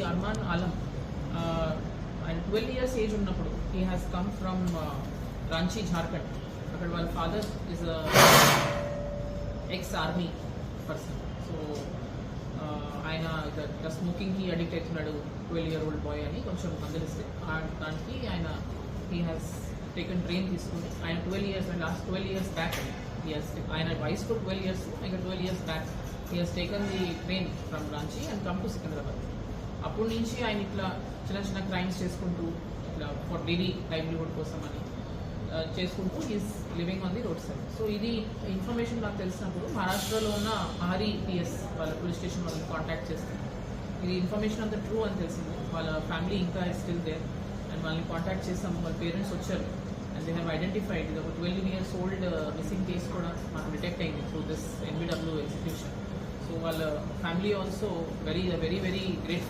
అర్మాన్ ఆలం ఆయన 12 years age ఉన్నప్పుడు he has come from Ranchi Jharkhand. అక్కడ వాళ్ళ father is ex army person. So ఆయన ఇట్లా స్మోకింగ్కి అడిక్ట్ అవుతున్నాడు 12-year-old బాయ్ అని కొంచెం మందలిస్తే దానికి ఆయన హీ హ్యాస్ టేకన్ ట్రైన్ తీసుకుని ఆయన 12 years and last 12 years back ఆయన వయసు కూడా 12 years, ఇంకా 12 years back he has taken the train from Ranchi and come to Secunderabad. అప్పటి నుంచి ఆయన ఇట్లా చిన్న చిన్న క్రైమ్స్ చేసుకుంటూ ఇట్లా ఫర్ డైలీ లైవ్లీహుడ్ కోసం అని చేసుకుంటూ is living on the road side. So ఇది ఇన్ఫర్మేషన్ నాకు తెలిసినప్పుడు మహారాష్ట్రలో ఉన్న ఆర్ఈపిఎస్ వాళ్ళ పోలీస్ స్టేషన్ వాళ్ళని కాంటాక్ట్ చేస్తాను. ఇది ఇన్ఫర్మేషన్ అంతా ట్రూ అని తెలిసింది. వాళ్ళ ఫ్యామిలీ ఇంకా స్టిల్ దేర్ అండ్ వాళ్ళని కాంటాక్ట్ చేస్తాము. వాళ్ళ పేరెంట్స్ వచ్చారు అండ్ దే హ్యావ్ ఐడెంటిఫైడ్. ఇది ఒక 12 years old మిస్సింగ్ కేస్ కూడా మాకు డిటెక్ట్ అయింది through this NBW execution. So వాళ్ళ family also very very very grateful